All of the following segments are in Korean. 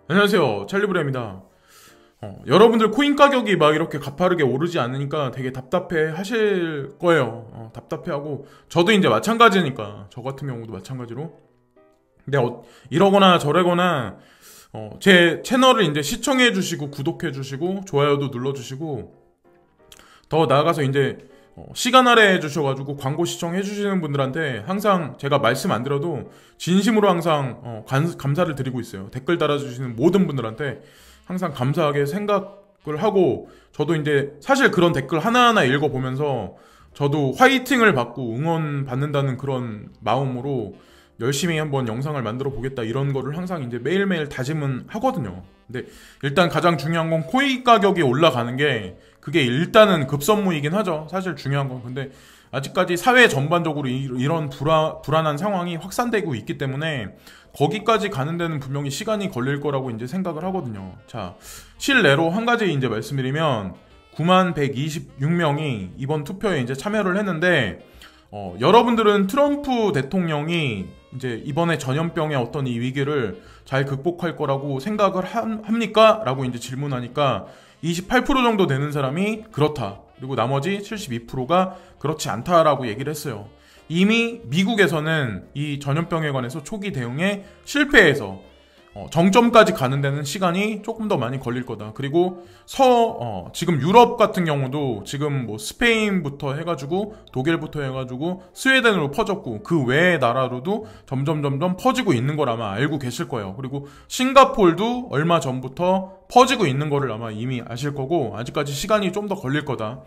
안녕하세요, 찰리브레입니다. 여러분들 코인 가격이 막 이렇게 가파르게 오르지 않으니까 되게 답답해 하실 거예요. 답답해하고 저도 이제 마찬가지니까, 저 같은 경우도 마찬가지로. 근데 이러거나 저러거나 제 채널을 이제 시청해 주시고 구독해 주시고 좋아요도 눌러 주시고, 더 나아가서 이제 시간 할애해 주셔가지고 광고 시청해 주시는 분들한테 항상 제가 말씀 안 드려도 진심으로 항상 감사를 드리고 있어요. 댓글 달아주시는 모든 분들한테 항상 감사하게 생각을 하고, 저도 이제 사실 그런 댓글 하나하나 읽어보면서 저도 화이팅을 받고 응원 받는다는 그런 마음으로 열심히 한번 영상을 만들어 보겠다, 이런 거를 항상 이제 매일매일 다짐은 하거든요. 근데 일단 가장 중요한 건 코인 가격이 올라가는 게, 그게 일단은 급선무이긴 하죠. 사실 중요한 건. 근데 아직까지 사회 전반적으로 이런 불안한 상황이 확산되고 있기 때문에 거기까지 가는 데는 분명히 시간이 걸릴 거라고 이제 생각을 하거든요. 자, 실내로 한 가지 이제 말씀드리면 9만 126명이 이번 투표에 이제 참여를 했는데, 여러분들은 트럼프 대통령이 이제 이번에 전염병의 어떤 이 위기를 잘 극복할 거라고 생각을 합니까? 라고 이제 질문하니까 28% 정도 되는 사람이 그렇다, 그리고 나머지 72%가 그렇지 않다라고 얘기를 했어요. 이미 미국에서는 이 전염병에 관해서 초기 대응에 실패해서 정점까지 가는 데는 시간이 조금 더 많이 걸릴 거다. 그리고 지금 유럽 같은 경우도 지금 뭐 스페인부터 해가지고 독일부터 해가지고 스웨덴으로 퍼졌고, 그 외의 나라로도 점점 퍼지고 있는 걸 아마 알고 계실 거예요. 그리고 싱가폴도 얼마 전부터 퍼지고 있는 거를 아마 이미 아실 거고, 아직까지 시간이 좀 더 걸릴 거다.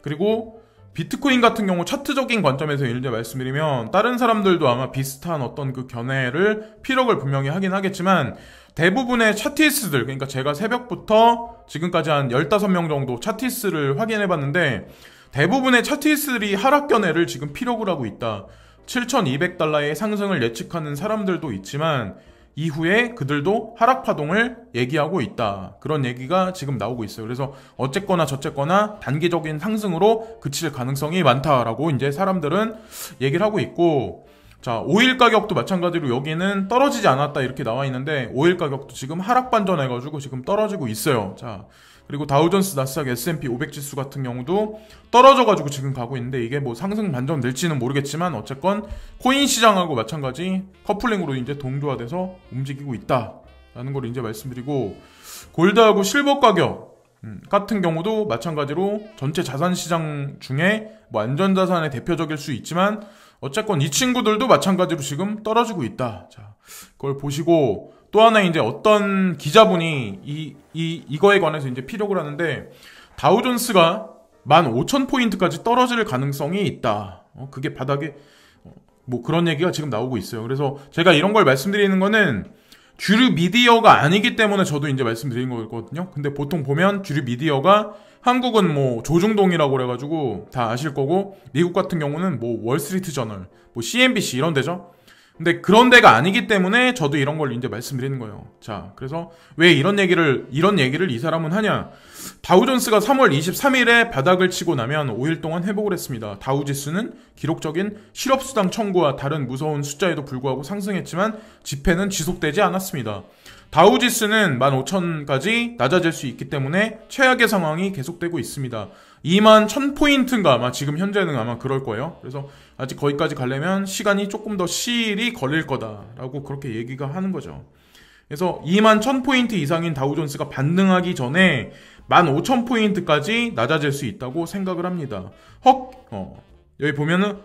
그리고 비트코인 같은 경우 차트적인 관점에서 이제 말씀드리면, 다른 사람들도 아마 비슷한 어떤 그 견해를 피력을 분명히 하긴 하겠지만, 대부분의 차티스트들, 그러니까 제가 새벽부터 지금까지 한 15명 정도 차티스트를 확인해 봤는데, 대부분의 차티스트들이 하락 견해를 지금 피력을 하고 있다. 7,200달러의 상승을 예측하는 사람들도 있지만 이후에 그들도 하락 파동을 얘기하고 있다, 그런 얘기가 지금 나오고 있어요. 그래서 어쨌거나 저쨌거나 단기적인 상승으로 그칠 가능성이 많다라고 이제 사람들은 얘기를 하고 있고, 자, 오일 가격도 마찬가지로 여기는 떨어지지 않았다 이렇게 나와 있는데, 오일 가격도 지금 하락 반전해가지고 지금 떨어지고 있어요. 자, 그리고 다우존스, 나스닥, S&P 500 지수 같은 경우도 떨어져가지고 지금 가고 있는데, 이게 뭐 상승 반전 될지는 모르겠지만 어쨌건 코인 시장하고 마찬가지 커플링으로 이제 동조화돼서 움직이고 있다라는 걸 이제 말씀드리고, 골드하고 실버 가격 같은 경우도 마찬가지로 전체 자산 시장 중에 뭐 안전자산의 대표적일 수 있지만 어쨌건 이 친구들도 마찬가지로 지금 떨어지고 있다. 자, 그걸 보시고, 또 하나 이제 어떤 기자분이 이거에 관해서 이제 피력을 하는데, 다우존스가 15,000포인트까지 떨어질 가능성이 있다. 그게 바닥에 뭐 그런 얘기가 지금 나오고 있어요. 그래서 제가 이런 걸 말씀드리는 거는 주류 미디어가 아니기 때문에 저도 이제 말씀드린 거거든요. 근데 보통 보면 주류 미디어가, 한국은 뭐 조중동이라고 그래가지고 다 아실 거고, 미국 같은 경우는 뭐 월스트리트 저널, 뭐 CNBC 이런 데죠. 근데 그런 데가 아니기 때문에 저도 이런 걸 이제 말씀드리는 거예요. 자, 그래서 왜 이런 얘기를 이 사람은 하냐? 다우존스가 3월 23일에 바닥을 치고 나면 5일 동안 회복을 했습니다. 다우지수는 기록적인 실업수당 청구와 다른 무서운 숫자에도 불구하고 상승했지만 지표는 지속되지 않았습니다. 다우지수는 15,000까지 낮아질 수 있기 때문에 최악의 상황이 계속되고 있습니다. 21,000포인트인가 아마 지금 현재는 아마 그럴 거예요. 그래서 아직 거기까지 가려면 시간이 조금 더 시일이 걸릴 거다라고 그렇게 얘기가 하는 거죠. 그래서 21,000포인트 이상인 다우존스가 반등하기 전에 15,000포인트까지 낮아질 수 있다고 생각을 합니다. 여기 보면은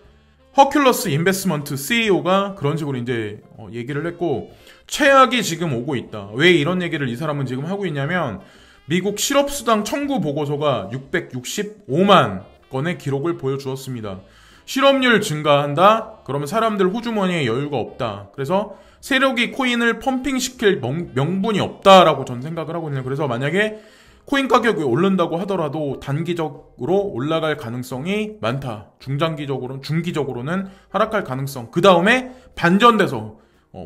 허큘러스 인베스먼트 CEO가 그런 식으로 이제 얘기를 했고, 최악이 지금 오고 있다. 왜 이런 얘기를 이 사람은 지금 하고 있냐면, 미국 실업수당 청구 보고서가 665만 건의 기록을 보여주었습니다. 실업률 증가한다? 그러면 사람들 호주머니에 여유가 없다. 그래서 세력이 코인을 펌핑시킬 명분이 없다라고 전 생각을 하거든요. 그래서 만약에 코인 가격이 오른다고 하더라도 단기적으로 올라갈 가능성이 많다. 중기적으로는 하락할 가능성. 그 다음에 반전돼서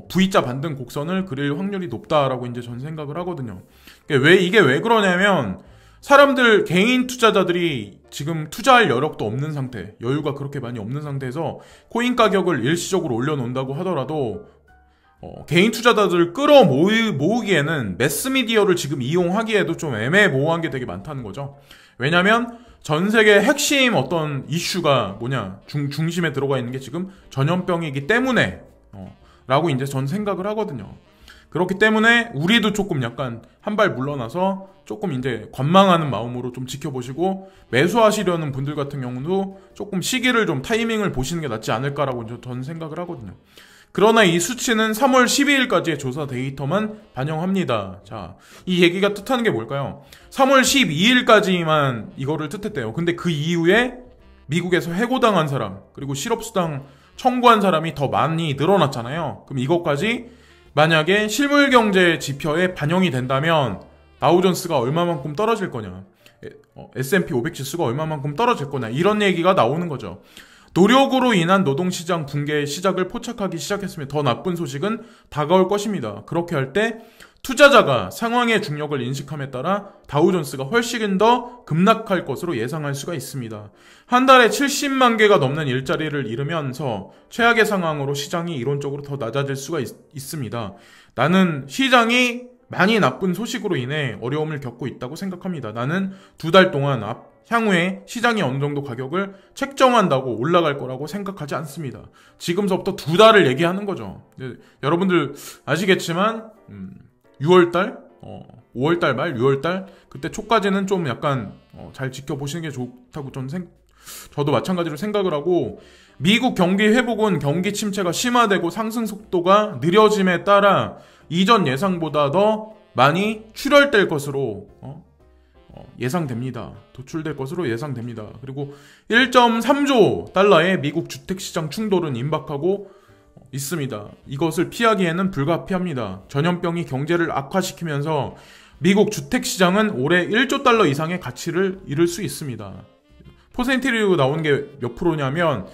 V자 반등 곡선을 그릴 확률이 높다라고 이제 전 생각을 하거든요. 이게 왜 그러냐면, 사람들, 개인 투자자들이 지금 투자할 여력도 없는 상태, 여유가 그렇게 많이 없는 상태에서 코인 가격을 일시적으로 올려놓는다고 하더라도 개인 투자자들을 모으기에는 매스미디어를 지금 이용하기에도 좀 애매모호한 게 되게 많다는 거죠. 왜냐면 전 세계 핵심 어떤 이슈가 중심에 들어가 있는 게 지금 전염병이기 때문에 라고 이제 전 생각을 하거든요. 그렇기 때문에 우리도 조금 약간 한 발 물러나서 조금 이제 관망하는 마음으로 좀 지켜보시고, 매수하시려는 분들 같은 경우도 조금 시기를 좀 타이밍을 보시는 게 낫지 않을까라고 저는 생각을 하거든요. 그러나 이 수치는 3월 12일까지의 조사 데이터만 반영합니다. 자, 이 얘기가 뜻하는 게 뭘까요? 3월 12일까지만 이거를 뜻했대요. 근데 그 이후에 미국에서 해고당한 사람, 그리고 실업수당 청구한 사람이 더 많이 늘어났잖아요. 그럼 이것까지 만약에 실물경제 지표에 반영이 된다면 다우존스가 얼마만큼 떨어질 거냐, S&P 500 지수가 얼마만큼 떨어질 거냐, 이런 얘기가 나오는 거죠. 노력으로 인한 노동시장 붕괴의 시작을 포착하기 시작했으면 더 나쁜 소식은 다가올 것입니다. 그렇게 할 때 투자자가 상황의 중력을 인식함에 따라 다우존스가 훨씬 더 급락할 것으로 예상할 수가 있습니다. 한 달에 70만 개가 넘는 일자리를 잃으면서 최악의 상황으로 시장이 이론적으로 더 낮아질 수가 있습니다. 나는 시장이 많이 나쁜 소식으로 인해 어려움을 겪고 있다고 생각합니다. 나는 2달 동안 향후에 시장이 어느 정도 가격을 책정한다고 올라갈 거라고 생각하지 않습니다. 지금서부터 2달을 얘기하는 거죠. 여러분들 아시겠지만 6월달, 5월달 말, 6월달 그때 초까지는 좀 약간 잘 지켜보시는 게 좋다고 저도 마찬가지로 생각을 하고, 미국 경기 회복은 경기 침체가 심화되고 상승 속도가 느려짐에 따라 이전 예상보다 더 많이 출혈될 것으로 예상됩니다. 도출될 것으로 예상됩니다. 그리고 1.3조 달러의 미국 주택시장 충돌은 임박하고 있습니다. 이것을 피하기에는 불가피합니다. 전염병이 경제를 악화시키면서 미국 주택시장은 올해 1조 달러 이상의 가치를 잃을 수 있습니다. 퍼센티지로 나오는 게 몇 프로냐면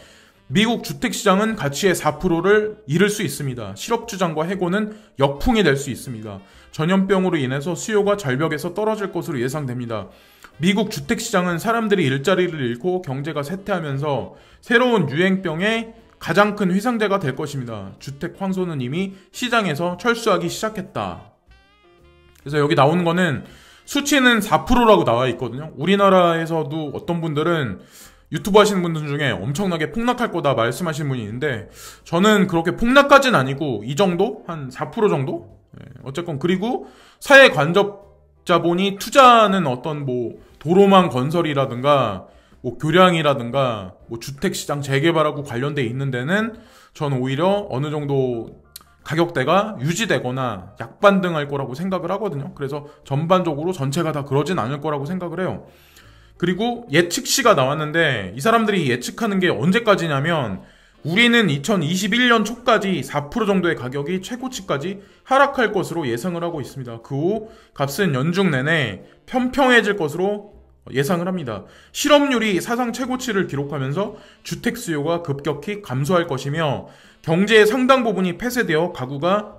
미국 주택시장은 가치의 4%를 잃을 수 있습니다. 실업주장과 해고는 역풍이 될 수 있습니다. 전염병으로 인해서 수요가 절벽에서 떨어질 것으로 예상됩니다. 미국 주택시장은 사람들이 일자리를 잃고 경제가 쇠퇴하면서 새로운 유행병의 가장 큰 희생자가 될 것입니다. 주택 황소는 이미 시장에서 철수하기 시작했다. 그래서 여기 나오는 거는 수치는 4%라고 나와 있거든요. 우리나라에서도 어떤 분들은 유튜브 하시는 분들 중에 엄청나게 폭락할 거다 말씀하시는 분이 있는데, 저는 그렇게 폭락까지는 아니고 이 정도? 한 4% 정도? 어쨌건 그리고 사회 간접자본이 투자하는 어떤 도로망 건설이라든가 교량이라든가 주택시장 재개발하고 관련돼 있는 데는 저는 오히려 어느 정도 가격대가 유지되거나 약반등할 거라고 생각을 하거든요. 그래서 전반적으로 전체가 다 그러진 않을 거라고 생각을 해요. 그리고 예측시가 나왔는데 이 사람들이 예측하는 게 언제까지냐면, 우리는 2021년 초까지 4% 정도의 가격이 최고치까지 하락할 것으로 예상을 하고 있습니다. 그 후 값은 연중 내내 평평해질 것으로 예상을 합니다. 실업률이 사상 최고치를 기록하면서 주택 수요가 급격히 감소할 것이며 경제의 상당 부분이 폐쇄되어 가구가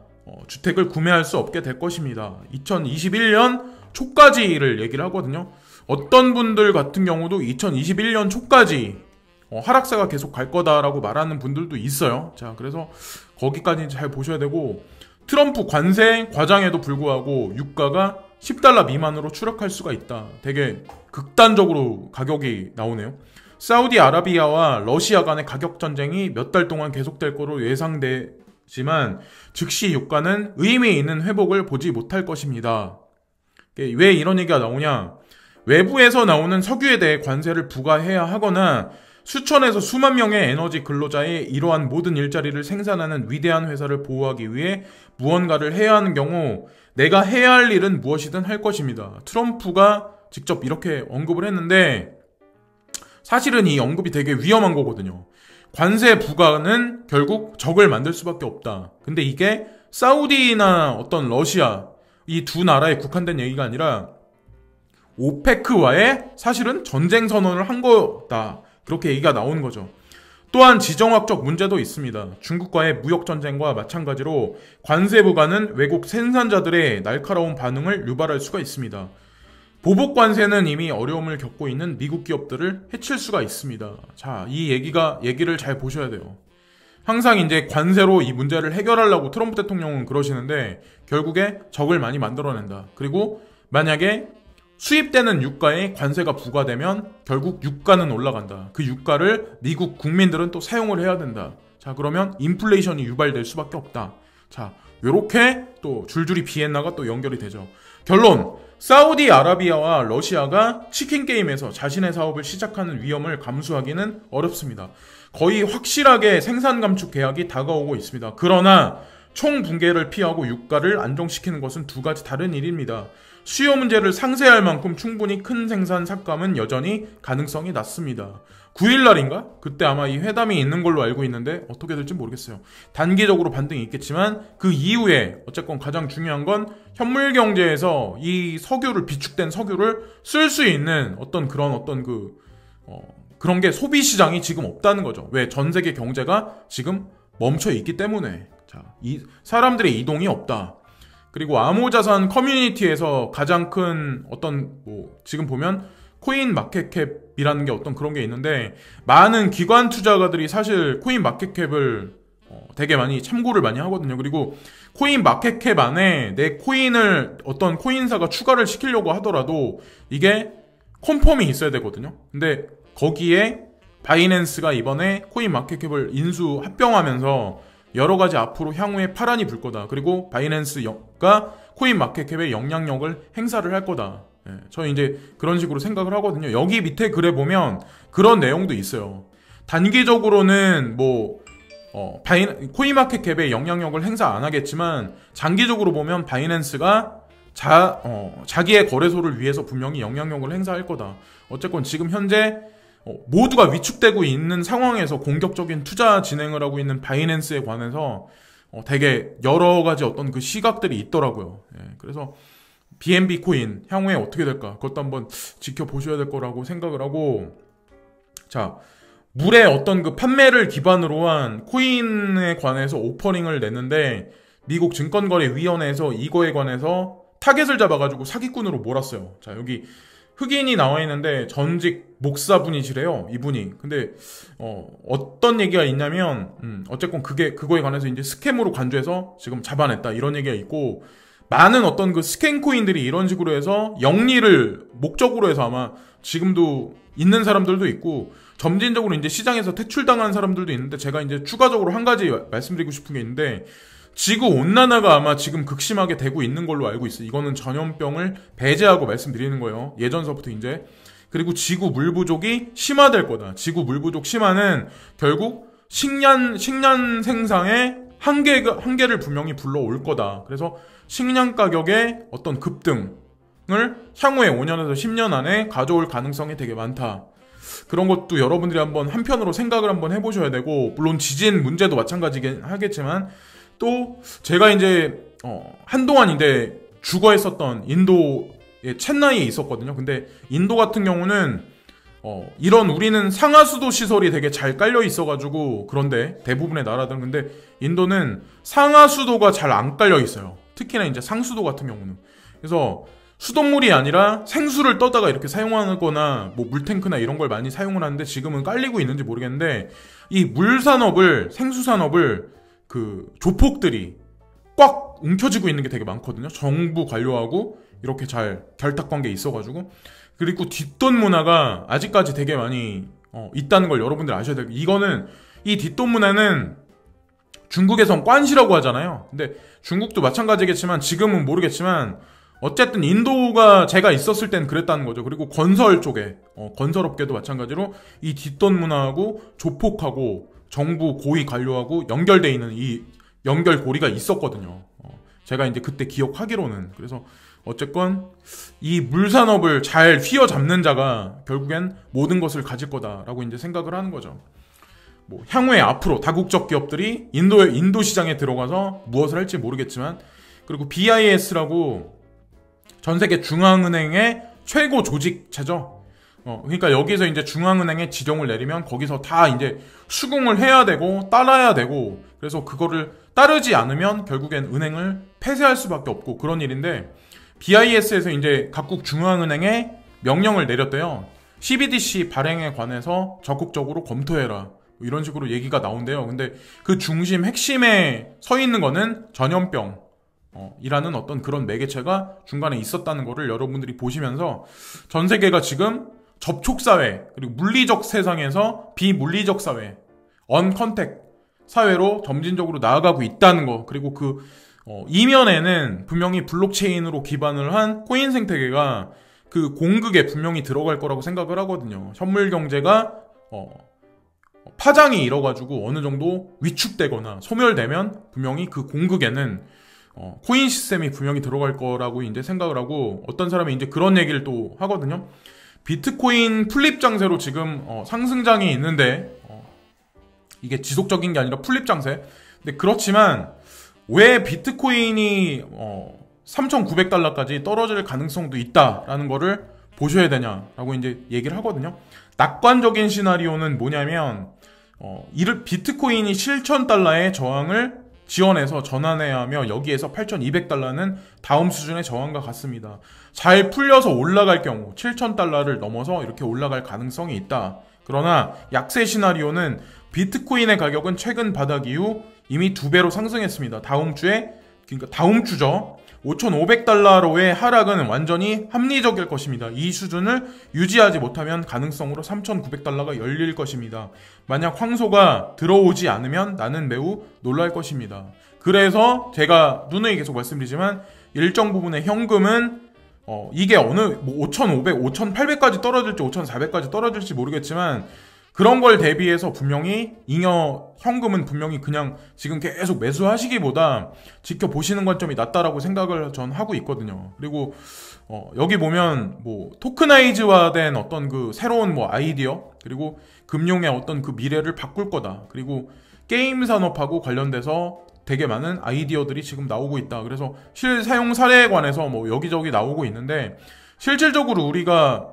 주택을 구매할 수 없게 될 것입니다. 2021년 초까지를 얘기를 하거든요. 어떤 분들 같은 경우도 2021년 초까지 하락세가 계속 갈 거다라고 말하는 분들도 있어요. 자, 그래서 거기까지 잘 보셔야 되고, 트럼프 관세 과장에도 불구하고 유가가 10달러 미만으로 추락할 수가 있다. 되게 극단적으로 가격이 나오네요. 사우디아라비아와 러시아 간의 가격 전쟁이 몇 달 동안 계속될 거로 예상되지만 즉시 유가는 의미 있는 회복을 보지 못할 것입니다. 왜 이런 얘기가 나오냐? 외부에서 나오는 석유에 대해 관세를 부과해야 하거나 수천에서 수만 명의 에너지 근로자의 이러한 모든 일자리를 생산하는 위대한 회사를 보호하기 위해 무언가를 해야 하는 경우 내가 해야 할 일은 무엇이든 할 것입니다. 트럼프가 직접 이렇게 언급을 했는데, 사실은 이 언급이 되게 위험한 거거든요. 관세 부과는 결국 적을 만들 수밖에 없다. 근데 이게 사우디나 어떤 러시아 이 두 나라에 국한된 얘기가 아니라 오페크와의 사실은 전쟁 선언을 한 거다. 그렇게 얘기가 나오는 거죠. 또한 지정학적 문제도 있습니다. 중국과의 무역전쟁과 마찬가지로 관세 부과는 외국 생산자들의 날카로운 반응을 유발할 수가 있습니다. 보복 관세는 이미 어려움을 겪고 있는 미국 기업들을 해칠 수가 있습니다. 자, 이 얘기를 잘 보셔야 돼요. 항상 이제 관세로 이 문제를 해결하려고 트럼프 대통령은 그러시는데 결국에 적을 많이 만들어낸다. 그리고 만약에 수입되는 유가에 관세가 부과되면 결국 유가는 올라간다. 그 유가를 미국 국민들은 또 사용을 해야 된다. 자, 그러면 인플레이션이 유발될 수밖에 없다. 자, 요렇게 또 줄줄이 비엔나가 또 연결이 되죠. 결론, 사우디아라비아와 러시아가 치킨 게임에서 자신의 사업을 시작하는 위험을 감수하기는 어렵습니다. 거의 확실하게 생산 감축 계약이 다가오고 있습니다. 그러나 총 붕괴를 피하고 유가를 안정시키는 것은 두 가지 다른 일입니다. 수요 문제를 상쇄할 만큼 충분히 큰 생산 삭감은 여전히 가능성이 낮습니다. 9일날인가? 그때 아마 이 회담이 있는 걸로 알고 있는데 어떻게 될지 모르겠어요. 단기적으로 반등이 있겠지만 그 이후에 어쨌건 가장 중요한 건 현물 경제에서 이 석유를 비축된 석유를 쓸 수 있는 그런 게 소비 시장이 지금 없다는 거죠. 왜? 전 세계 경제가 지금 멈춰 있기 때문에. 자, 이 사람들의 이동이 없다. 그리고 암호자산 커뮤니티에서 가장 큰 지금 보면 코인 마켓캡이라는 게 그런 게 있는데 많은 기관 투자가들이 사실 코인 마켓캡을 되게 많이 참고를 많이 하거든요. 그리고 코인 마켓캡 안에 내 코인을 어떤 코인사가 추가를 시키려고 하더라도 이게 컨펌이 있어야 되거든요. 근데 거기에 바이낸스가 이번에 코인 마켓캡을 인수 합병하면서 여러 가지 앞으로 향후에 파란이 불 거다. 그리고 바이낸스가 코인 마켓캡의 영향력을 행사를 할 거다. 예, 저는 이제 그런 식으로 생각을 하거든요. 여기 밑에 글에 보면 그런 내용도 있어요. 단기적으로는 코인 마켓캡의 영향력을 행사 안 하겠지만 장기적으로 보면 바이낸스가 자기의 거래소를 위해서 분명히 영향력을 행사할 거다. 어쨌건 지금 현재 모두가 위축되고 있는 상황에서 공격적인 투자 진행을 하고 있는 바이낸스에 관해서 되게 여러 가지 그 시각들이 있더라고요. 예, 그래서 BNB 코인 향후에 어떻게 될까? 그것도 한번 지켜보셔야 될 거라고 생각을 하고, 자, 물의 그 판매를 기반으로 한 코인에 관해서 오퍼링을 냈는데 미국 증권거래위원회에서 이거에 관해서 타겟을 잡아가지고 사기꾼으로 몰았어요. 자, 여기 흑인이 나와 있는데 전직 목사분이시래요, 이분이. 근데 어떤 얘기가 있냐면 어쨌건 그거에 관해서 이제 스캠으로 간주해서 지금 잡아냈다 이런 얘기가 있고, 많은 그 스캔 코인들이 이런 식으로 해서 영리를 목적으로 해서 아마 지금도 있는 사람들도 있고 점진적으로 이제 시장에서 퇴출당한 사람들도 있는데, 제가 이제 추가적으로 한 가지 말씀드리고 싶은 게 있는데, 지구 온난화가 아마 지금 극심하게 되고 있는 걸로 알고 있어요. 이거는 전염병을 배제하고 말씀드리는 거예요. 예전서부터 이제. 그리고 지구 물 부족이 심화될 거다. 지구 물 부족 심화는 결국 식량 생산의 한계를 분명히 불러올 거다. 그래서 식량 가격의 급등을 향후에 5년에서 10년 안에 가져올 가능성이 되게 많다. 그런 것도 여러분들이 한편으로 생각을 한번 해보셔야 되고, 물론 지진 문제도 마찬가지긴 하겠지만, 또 제가 이제 한동안 이제 주거했었던 인도의 챈나이에 있었거든요. 근데 인도 같은 경우는 우리는 상하수도 시설이 되게 잘 깔려 있어가지고, 그런데 대부분의 나라들은, 근데 인도는 상하수도가 잘 안 깔려 있어요. 특히나 이제 상수도 같은 경우는. 그래서 수돗물이 아니라 생수를 떠다가 이렇게 사용하거나 물탱크나 이런 걸 많이 사용을 하는데, 지금은 깔리고 있는지 모르겠는데, 이 물산업을, 생수산업을 조폭들이 꽉 움켜쥐고 있는 게 되게 많거든요. 정부 관료하고 이렇게 잘 결탁관계에 있어가지고. 그리고 뒷돈 문화가 아직까지 되게 많이 있다는 걸 여러분들 아셔야 돼요. 이 뒷돈 문화는 중국에선 관시라고 하잖아요. 근데 중국도 마찬가지겠지만 지금은 모르겠지만 어쨌든 인도가 제가 있었을 땐 그랬다는 거죠. 그리고 건설 쪽에 건설업계도 마찬가지로 이 뒷돈 문화하고 조폭하고 정부 고위 관료하고 연결돼 있는 이 연결고리가 있었거든요. 제가 이제 그때 기억하기로는. 그래서 어쨌건 이 물산업을 잘 휘어잡는 자가 결국엔 모든 것을 가질 거다라고 이제 생각을 하는 거죠. 향후에 앞으로 다국적 기업들이 인도 시장에 들어가서 무엇을 할지 모르겠지만, 그리고 BIS라고 전 세계 중앙은행의 최고 조직체죠. 그러니까 여기서 이제 중앙은행에 지정을 내리면 거기서 다 이제 수긍을 해야 되고 따라야 되고, 그래서 그거를 따르지 않으면 결국엔 은행을 폐쇄할 수밖에 없고 그런 일인데, BIS에서 이제 각국 중앙은행에 명령을 내렸대요. CBDC 발행에 관해서 적극적으로 검토해라. 이런 식으로 얘기가 나온대요. 근데 그 중심 핵심에 서 있는 거는 전염병 이라는 어떤 그런 매개체가 중간에 있었다는 거를 여러분들이 보시면서 전 세계가 지금 접촉사회 그리고 물리적 세상에서 비물리적 사회 언컨택 사회로 점진적으로 나아가고 있다는 거, 그리고 그 이면에는 분명히 블록체인으로 기반을 한 코인 생태계가 그 공극에 분명히 들어갈 거라고 생각을 하거든요. 현물 경제가 파장이 일어가지고 어느 정도 위축되거나 소멸되면 분명히 그 공극에는 코인 시스템이 분명히 들어갈 거라고 이제 생각을 하고, 어떤 사람이 이제 그런 얘기를 또 하거든요. 비트코인 플립 장세로 지금 상승장이 있는데 이게 지속적인 게 아니라 플립 장세. 근데 그렇지만 왜 비트코인이 3,900달러까지 떨어질 가능성도 있다라는 거를 보셔야 되냐라고 이제 얘기를 하거든요. 낙관적인 시나리오는 뭐냐면 비트코인이 7,000달러의 저항을 지원해서 전환해야 하며 여기에서 8,200달러는 다음 수준의 저항과 같습니다. 잘 풀려서 올라갈 경우 7,000달러를 넘어서 이렇게 올라갈 가능성이 있다. 그러나 약세 시나리오는 비트코인의 가격은 최근 바닥 이후 이미 2배로 상승했습니다. 다음 주죠. 5,500달러로의 하락은 완전히 합리적일 것입니다. 이 수준을 유지하지 못하면 가능성으로 3,900달러가 열릴 것입니다. 만약 황소가 들어오지 않으면 나는 매우 놀랄 것입니다. 그래서 제가 누누이 계속 말씀드리지만 일정 부분의 현금은 이게 5,500, 5,800까지 떨어질지 5,400까지 떨어질지 모르겠지만 그런 걸 대비해서 분명히 잉여 현금은 분명히 그냥 지금 계속 매수하시기보다 지켜보시는 관점이 낫다라고 생각을 전 하고 있거든요. 그리고 여기 보면 토크나이즈화된 어떤 그 새로운 아이디어, 그리고 금융의 어떤 그 미래를 바꿀 거다. 그리고 게임 산업하고 관련돼서 되게 많은 아이디어들이 지금 나오고 있다. 그래서 실사용 사례에 관해서 여기저기 나오고 있는데, 실질적으로 우리가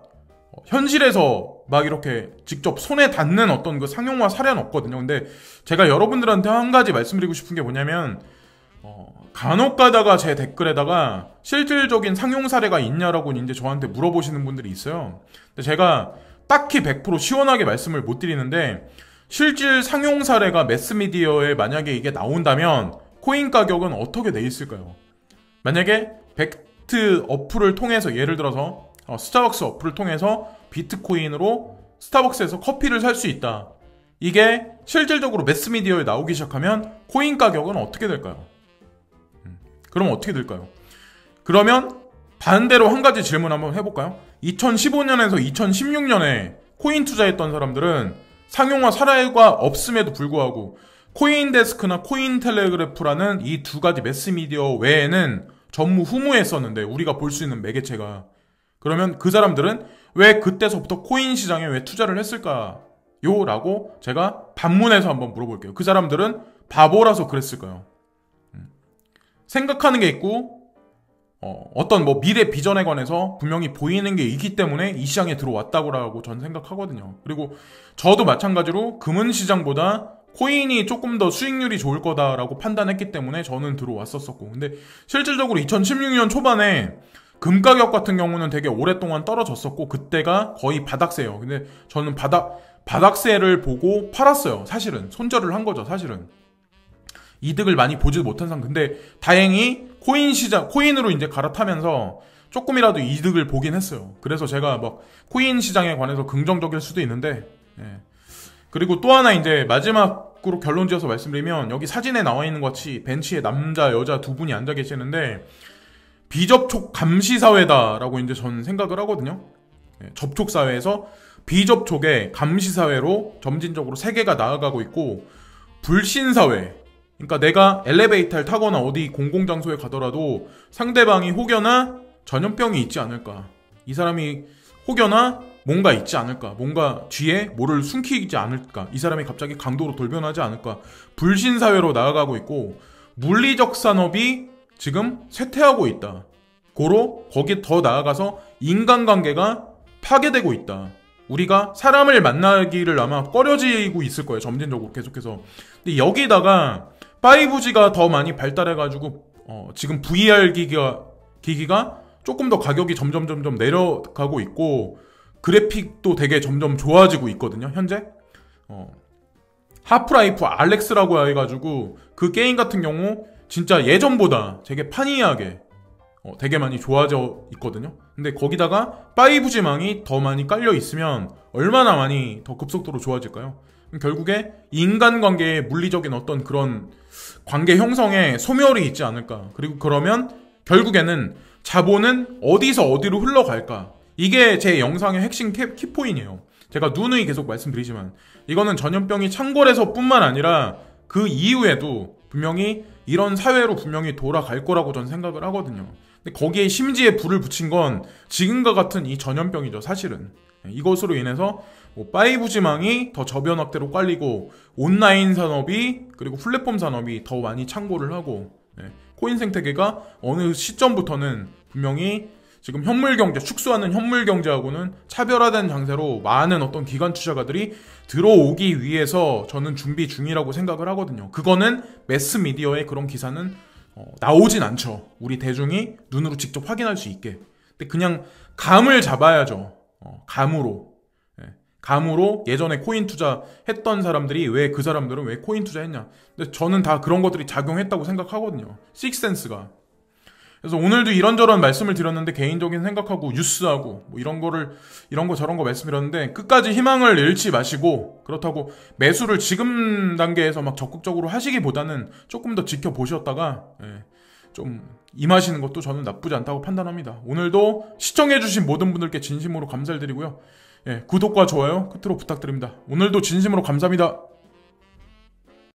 현실에서 막 이렇게 직접 손에 닿는 어떤 그 상용화 사례는 없거든요. 근데 제가 여러분들한테 한 가지 말씀드리고 싶은 게 뭐냐면, 간혹 가다가 제 댓글에다가 실질적인 상용 사례가 있냐라고 이제 저한테 물어보시는 분들이 있어요. 근데 제가 딱히 100% 시원하게 말씀을 못 드리는데, 실질 상용 사례가 매스미디어에 만약에 이게 나온다면 코인 가격은 어떻게 돼 있을까요? 만약에 벡트 어플을 통해서, 예를 들어서 스타벅스 어플을 통해서 비트코인으로 스타벅스에서 커피를 살 수 있다. 이게 실질적으로 매스미디어에 나오기 시작하면 코인 가격은 어떻게 될까요? 그럼 어떻게 될까요? 그러면 반대로 한 가지 질문 한번 해볼까요? 2015년에서 2016년에 코인 투자했던 사람들은 상용화 사례가 없음에도 불구하고 코인데스크나 코인텔레그래프라는 이 두 가지 매스미디어 외에는 전무후무했었는데, 우리가 볼 수 있는 매개체가. 그러면 그 사람들은 왜 그때서부터 코인 시장에 왜 투자를 했을까요? 라고 제가 반문해서 한번 물어볼게요. 그 사람들은 바보라서 그랬을까요? 생각하는 게 있고 어떤 미래 비전에 관해서 분명히 보이는 게 있기 때문에 이 시장에 들어왔다고 저는 생각하거든요. 그리고 저도 마찬가지로 금은 시장보다 코인이 조금 더 수익률이 좋을 거다라고 판단했기 때문에 저는 들어왔었고, 근데 실질적으로 2016년 초반에 금 가격 같은 경우는 되게 오랫동안 떨어졌었고 그때가 거의 바닥세예요. 근데 저는 바닥세를 보고 팔았어요. 사실은 손절을 한 거죠. 사실은 이득을 많이 보지 못한 상황. 근데 다행히 코인으로 이제 갈아타면서 조금이라도 이득을 보긴 했어요. 그래서 제가 코인 시장에 관해서 긍정적일 수도 있는데, 그리고 또 하나 이제 마지막으로 결론 지어서 말씀드리면, 여기 사진에 나와 있는 것 같이 벤치에 남자 여자 두 분이 앉아 계시는데 비접촉 감시 사회다라고 이제 저는 생각을 하거든요. 접촉 사회에서 비접촉의 감시 사회로 점진적으로 세계가 나아가고 있고, 불신 사회, 그러니까 내가 엘리베이터를 타거나 어디 공공장소에 가더라도 상대방이 혹여나 전염병이 있지 않을까, 이 사람이 혹여나 뭔가 있지 않을까, 뭔가 뒤에 뭐를 숨기지 않을까, 이 사람이 갑자기 강도로 돌변하지 않을까, 불신 사회로 나아가고 있고, 물리적 산업이 지금 쇠퇴하고 있다. 거기 더 나아가서 인간관계가 파괴되고 있다. 우리가 사람을 만나기를 아마 꺼려지고 있을 거예요. 점진적으로 계속해서. 근데 여기다가 5G가 더 많이 발달해가지고 지금 VR 기기가 조금 더 가격이 점점 내려가고 있고, 그래픽도 되게 점점 좋아지고 있거든요. 현재. 하프라이프 알렉스라고 해가지고 그 게임 같은 경우 진짜 예전보다 되게 판이하게 되게 많이 좋아져 있거든요. 근데 거기다가 5G망이 더 많이 깔려 있으면 얼마나 많이 더 급속도로 좋아질까요? 결국에 인간관계의 물리적인 어떤 그런 관계 형성에 소멸이 있지 않을까. 그리고 그러면 결국에는 자본은 어디서 어디로 흘러갈까. 이게 제 영상의 핵심 키포인이에요. 제가 누누이 계속 말씀드리지만 이거는 전염병이 창궐해서 뿐만 아니라 그 이후에도 분명히 이런 사회로 분명히 돌아갈 거라고 저는 생각을 하거든요. 근데 거기에 심지에 불을 붙인 건 지금과 같은 이 전염병이죠, 사실은. 이것으로 인해서 5G망이 더 저변 확대로 깔리고 온라인 산업이 그리고 플랫폼 산업이 더 많이 창궐을 하고 코인 생태계가 어느 시점부터는 분명히 지금 현물경제, 축소하는 현물경제하고는 차별화된 장세로 많은 어떤 기관 투자가들이 들어오기 위해서 저는 준비 중이라고 생각을 하거든요. 그거는 매스미디어의 그런 기사는 나오진 않죠. 우리 대중이 눈으로 직접 확인할 수 있게. 근데 그냥 감을 잡아야죠. 감으로. 감으로 예전에 코인 투자했던 사람들이 왜 그 사람들은 왜 코인 투자했냐. 근데 저는 다 그런 것들이 작용했다고 생각하거든요. 식센스가. 그래서 오늘도 이런저런 말씀을 드렸는데 개인적인 생각하고 뉴스하고 뭐 이런 거 저런 거 말씀드렸는데 끝까지 희망을 잃지 마시고 그렇다고 매수를 지금 단계에서 막 적극적으로 하시기보다는 조금 더 지켜보셨다가 좀 임하시는 것도 저는 나쁘지 않다고 판단합니다. 오늘도 시청해주신 모든 분들께 진심으로 감사를 드리고요. 구독과 좋아요 끝으로 부탁드립니다. 오늘도 진심으로 감사합니다.